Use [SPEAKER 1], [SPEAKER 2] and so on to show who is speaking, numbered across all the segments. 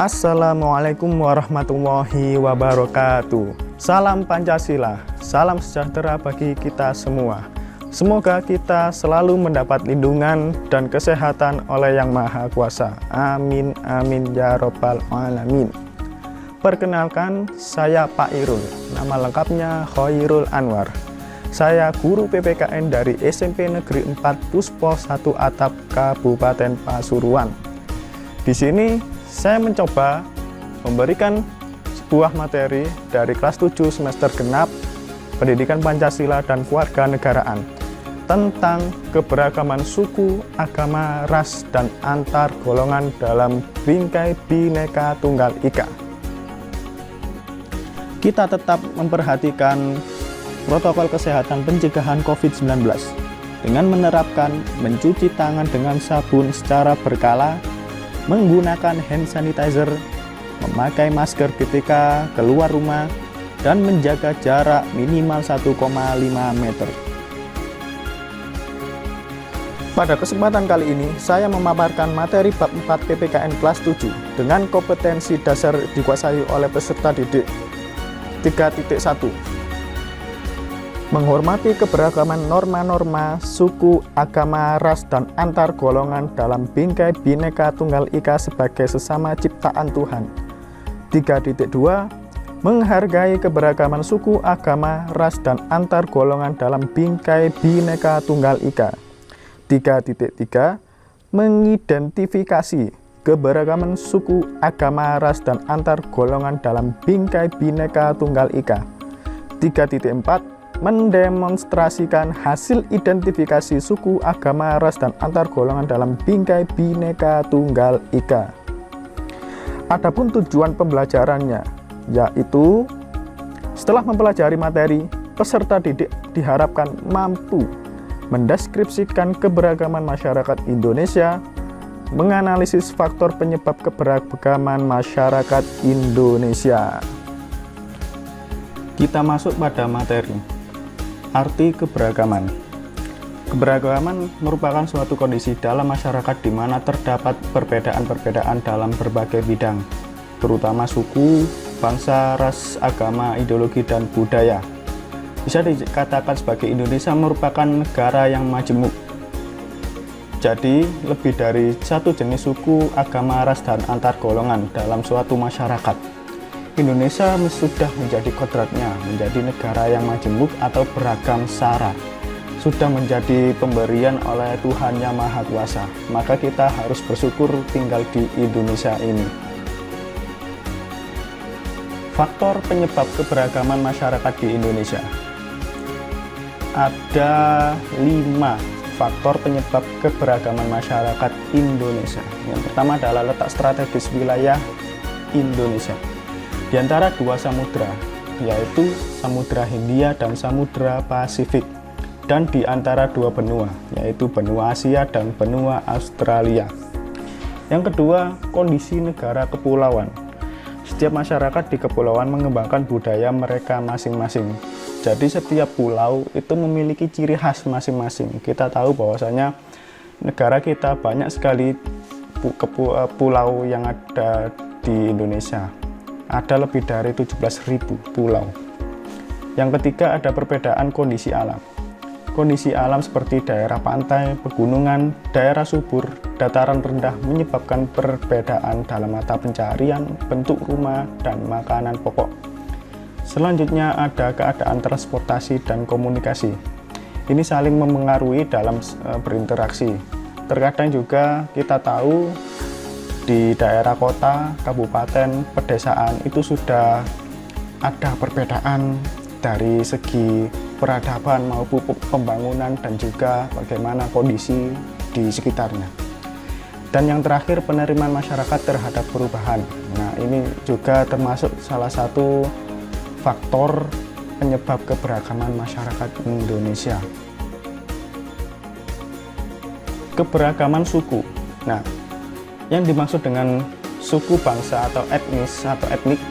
[SPEAKER 1] Assalamualaikum warahmatullahi wabarakatuh. Salam Pancasila, salam sejahtera bagi kita semua. Semoga kita selalu mendapat lindungan dan kesehatan oleh Yang Maha Kuasa. Amin, amin, ya robbal alamin. Perkenalkan, saya Pak Irul, nama lengkapnya Khairul Anwar. Saya guru PPKN dari SMP Negeri 4 Puspo 1 Atap, Kabupaten Pasuruan. Di sini saya mencoba memberikan sebuah materi dari kelas 7 semester genap Pendidikan Pancasila dan Kewarganegaraan tentang keberagaman suku, agama, ras, dan antar golongan dalam bingkai Bhinneka Tunggal Ika. Kita tetap memperhatikan protokol kesehatan pencegahan COVID-19 dengan menerapkan mencuci tangan dengan sabun secara berkala, menggunakan hand sanitizer, memakai masker ketika keluar rumah, dan menjaga jarak minimal 1,5 meter. Pada kesempatan kali ini, saya memaparkan materi bab 4 PPKN kelas 7 dengan kompetensi dasar dikuasai oleh peserta didik. 3.1 Menghormati keberagaman norma-norma, suku, agama, ras, dan antar golongan dalam bingkai Bhinneka Tunggal Ika sebagai sesama ciptaan Tuhan. 3.2 Menghargai keberagaman suku, agama, ras, dan antar golongan dalam bingkai Bhinneka Tunggal Ika. 3.3 Mengidentifikasi keberagaman suku, agama, ras, dan antar golongan dalam bingkai Bhinneka Tunggal Ika. 3.4 Mendemonstrasikan hasil identifikasi suku, agama, ras, dan antar golongan dalam bingkai Bhinneka Tunggal Ika. Adapun tujuan pembelajarannya, yaitu setelah mempelajari materi, peserta didik diharapkan mampu mendeskripsikan keberagaman masyarakat Indonesia, menganalisis faktor penyebab keberagaman masyarakat Indonesia. Kita masuk pada materi. Arti keberagaman. Keberagaman merupakan suatu kondisi dalam masyarakat di mana terdapat perbedaan-perbedaan dalam berbagai bidang, terutama suku, bangsa, ras, agama, ideologi, dan budaya. Bisa dikatakan sebagai Indonesia merupakan negara yang majemuk. Jadi, lebih dari satu jenis suku, agama, ras, dan antar golongan dalam suatu masyarakat. Indonesia sudah menjadi kodratnya menjadi negara yang majemuk atau beragam sara, sudah menjadi pemberian oleh Tuhan Yang Maha Kuasa. Maka kita harus bersyukur tinggal di Indonesia ini. Faktor penyebab keberagaman masyarakat di Indonesia. Ada 5 faktor penyebab keberagaman masyarakat Indonesia. Yang pertama adalah letak strategis wilayah Indonesia di antara 2 samudra, yaitu Samudra Hindia dan Samudra Pasifik, dan di antara 2 benua, yaitu benua Asia dan benua Australia. Yang kedua, kondisi negara kepulauan. Setiap masyarakat di kepulauan mengembangkan budaya mereka masing-masing. Jadi setiap pulau itu memiliki ciri khas masing-masing. Kita tahu bahwasanya negara kita banyak sekali pulau yang ada di Indonesia. Ada lebih dari 17.000 pulau. Yang ketiga, ada perbedaan kondisi alam. Kondisi alam seperti daerah pantai, pegunungan, daerah subur, dataran rendah menyebabkan perbedaan dalam mata pencarian, bentuk rumah, dan makanan pokok. Selanjutnya ada keadaan transportasi dan komunikasi. Ini saling memengaruhi dalam berinteraksi. Terkadang juga kita tahu di daerah kota, kabupaten, pedesaan itu sudah ada perbedaan dari segi peradaban maupun pembangunan dan juga bagaimana kondisi di sekitarnya. Dan yang terakhir, penerimaan masyarakat terhadap perubahan. Nah, ini juga termasuk salah satu faktor penyebab keberagaman masyarakat Indonesia. Keberagaman suku. Nah, yang dimaksud dengan suku, bangsa, atau etnis atau etnik,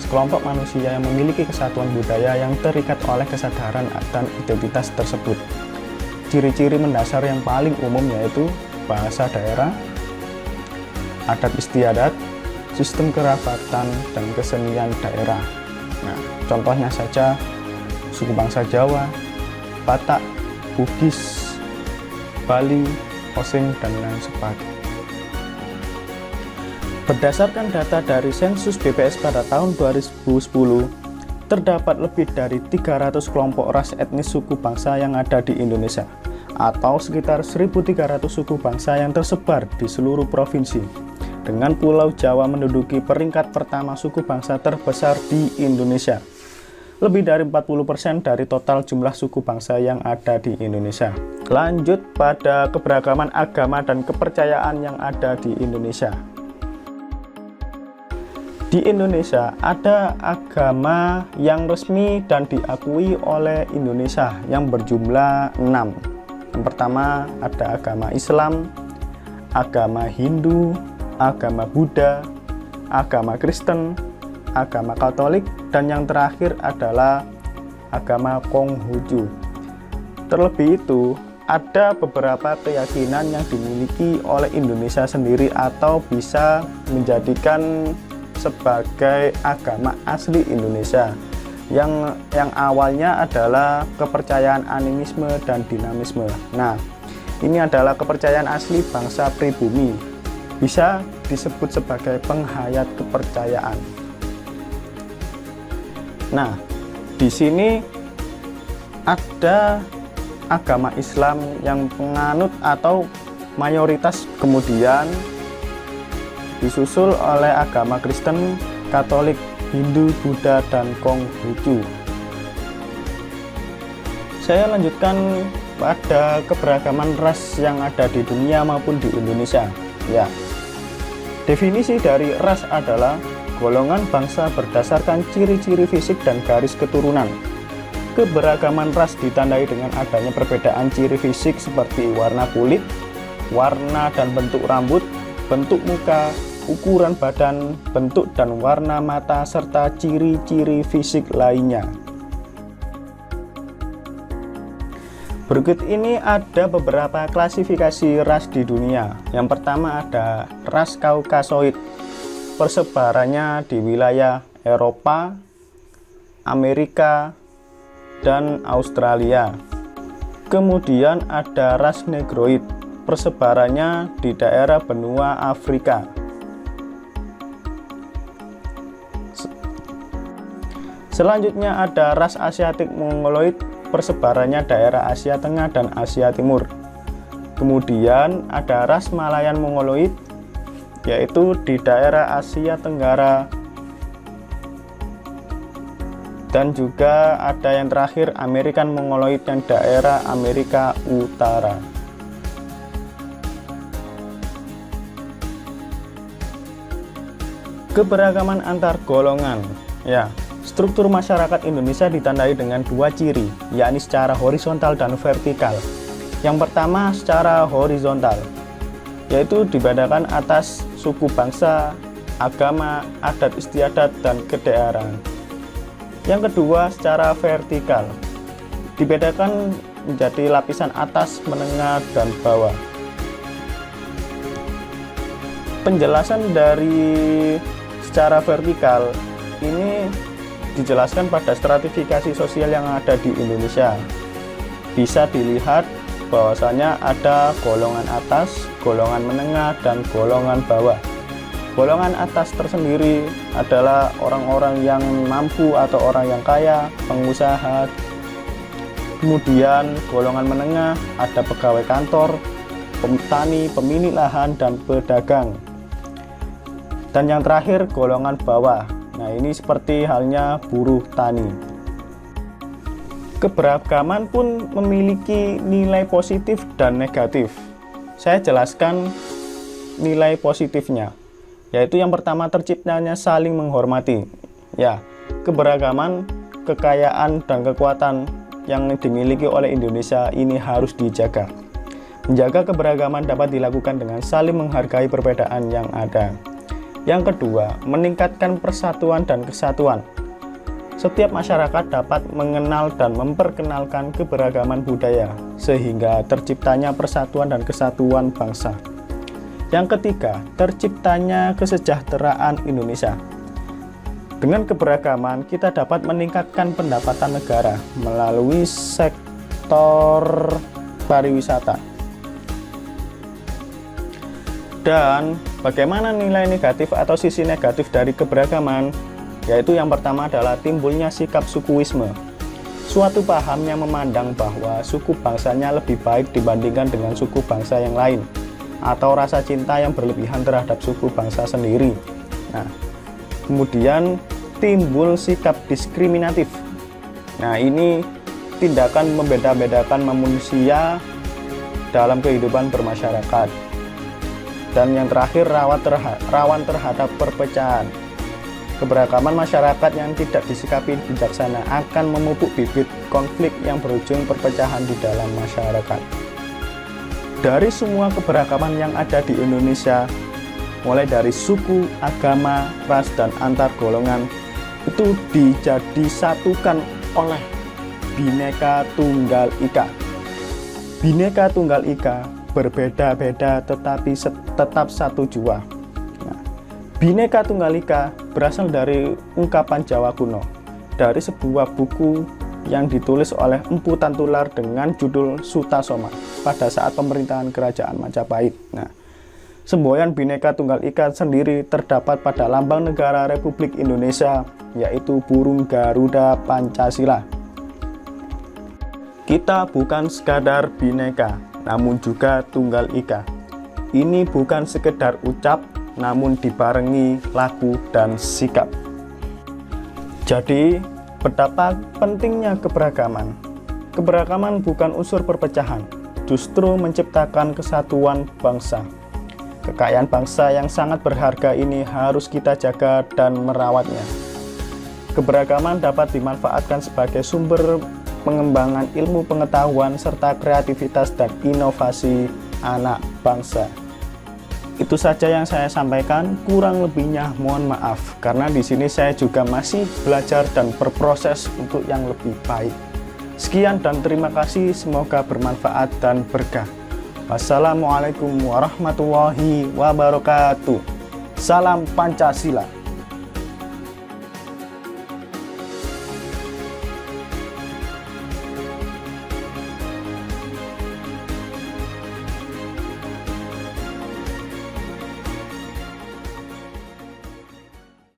[SPEAKER 1] sekelompok manusia yang memiliki kesatuan budaya yang terikat oleh kesadaran dan identitas tersebut. Ciri-ciri mendasar yang paling umum yaitu bahasa daerah, adat istiadat, sistem kerapatan, dan kesenian daerah. Nah, contohnya saja suku bangsa Jawa, Batak, Bugis, Bali, Osing, dan lain sebagainya. Berdasarkan data dari sensus BPS pada tahun 2010, terdapat lebih dari 300 kelompok ras etnis suku bangsa yang ada di Indonesia, atau sekitar 1.300 suku bangsa yang tersebar di seluruh provinsi, dengan Pulau Jawa menduduki peringkat pertama suku bangsa terbesar di Indonesia. Lebih dari 40% dari total jumlah suku bangsa yang ada di Indonesia. Lanjut pada keberagaman agama dan kepercayaan yang ada di Indonesia. Di Indonesia ada agama yang resmi dan diakui oleh Indonesia yang berjumlah 6. Yang pertama ada agama Islam, agama Hindu, agama Buddha, agama Kristen, agama Katolik, dan yang terakhir adalah agama Konghucu. Terlebih itu, ada beberapa keyakinan yang dimiliki oleh Indonesia sendiri atau bisa menjadikan sebagai agama asli Indonesia yang awalnya adalah kepercayaan animisme dan dinamisme. Nah, ini adalah kepercayaan asli bangsa pribumi, bisa disebut sebagai penghayat kepercayaan. Nah, di sini ada agama Islam yang penganut atau mayoritas, kemudian disusul oleh agama Kristen, Katolik, Hindu, Buddha, dan Konghucu. Saya lanjutkan pada keberagaman ras yang ada di dunia maupun di Indonesia. Ya, definisi dari ras adalah golongan bangsa berdasarkan ciri-ciri fisik dan garis keturunan. Keberagaman ras ditandai dengan adanya perbedaan ciri fisik seperti warna kulit, warna dan bentuk rambut, bentuk muka, ukuran badan, bentuk dan warna mata, serta ciri-ciri fisik lainnya. Berikut ini ada beberapa klasifikasi ras di dunia. Yang pertama ada ras Kaukasoid, persebarannya di wilayah Eropa, Amerika, dan Australia. Kemudian ada ras Negroid, persebarannya di daerah benua Afrika. Selanjutnya ada ras Asiatik Mongoloid, persebarannya daerah Asia Tengah dan Asia Timur. Kemudian ada ras Malayan Mongoloid, yaitu di daerah Asia Tenggara. Dan juga ada yang terakhir American Mongoloid yang daerah Amerika Utara. Keberagaman antar golongan. Ya, struktur masyarakat Indonesia ditandai dengan dua ciri, yakni secara horizontal dan vertikal. Yang pertama secara horizontal, yaitu dibedakan atas suku bangsa, agama, adat istiadat, dan kedaerahan. Yang kedua secara vertikal, dibedakan menjadi lapisan atas, menengah, dan bawah. Penjelasan dari secara vertikal ini dijelaskan pada stratifikasi sosial yang ada di Indonesia. Bisa dilihat bahwasanya ada golongan atas, golongan menengah, dan golongan bawah. Golongan atas tersendiri adalah orang-orang yang mampu atau orang yang kaya, pengusaha. Kemudian golongan menengah ada pegawai kantor, petani, pemilik lahan, dan pedagang. Dan yang terakhir golongan bawah. Nah, ini seperti halnya buruh tani. Keberagaman pun memiliki nilai positif dan negatif. Saya jelaskan nilai positifnya, yaitu yang pertama terciptanya saling menghormati. Ya, keberagaman, kekayaan, dan kekuatan yang dimiliki oleh Indonesia ini harus dijaga. Menjaga keberagaman dapat dilakukan dengan saling menghargai perbedaan yang ada. Yang kedua, meningkatkan persatuan dan kesatuan. Setiap masyarakat dapat mengenal dan memperkenalkan keberagaman budaya, sehingga terciptanya persatuan dan kesatuan bangsa. Yang ketiga, terciptanya kesejahteraan Indonesia. Dengan keberagaman, kita dapat meningkatkan pendapatan negara melalui sektor pariwisata. Dan bagaimana nilai negatif atau sisi negatif dari keberagaman? Yaitu yang pertama adalah timbulnya sikap sukuisme. Suatu paham yang memandang bahwa suku bangsanya lebih baik dibandingkan dengan suku bangsa yang lain, atau rasa cinta yang berlebihan terhadap suku bangsa sendiri. Nah, kemudian timbul sikap diskriminatif. Nah, ini tindakan membeda-bedakan manusia dalam kehidupan bermasyarakat. Dan yang terakhir, rawan terhadap perpecahan. Keberagaman masyarakat yang tidak disikapi bijaksana akan memupuk bibit konflik yang berujung perpecahan di dalam masyarakat. Dari semua keberagaman yang ada di Indonesia, mulai dari suku, agama, ras, dan antar golongan, itu disatukan oleh Bhinneka Tunggal Ika. Bhinneka Tunggal Ika berbeda-beda tetapi tetap satu jua. Nah, Bhinneka Tunggal Ika berasal dari ungkapan Jawa kuno, dari sebuah buku yang ditulis oleh Empu Tantular dengan judul Sutasoma pada saat pemerintahan Kerajaan Majapahit. Nah, semboyan Bhinneka Tunggal Ika sendiri terdapat pada lambang negara Republik Indonesia, yaitu burung Garuda Pancasila. Kita bukan sekadar bineka, namun juga Tunggal Ika. Ini bukan sekedar ucap, namun dibarengi lagu dan sikap. Jadi, betapa pentingnya keberagaman. Keberagaman bukan unsur perpecahan, justru menciptakan kesatuan bangsa. Kekayaan bangsa yang sangat berharga ini harus kita jaga dan merawatnya. Keberagaman dapat dimanfaatkan sebagai sumber pengembangan ilmu pengetahuan serta kreativitas dan inovasi anak bangsa. Itu saja yang saya sampaikan, kurang lebihnya mohon maaf karena di sini saya juga masih belajar dan berproses untuk yang lebih baik. Sekian dan terima kasih, semoga bermanfaat dan berkah. Wassalamualaikum warahmatullahi wabarakatuh. Salam Pancasila.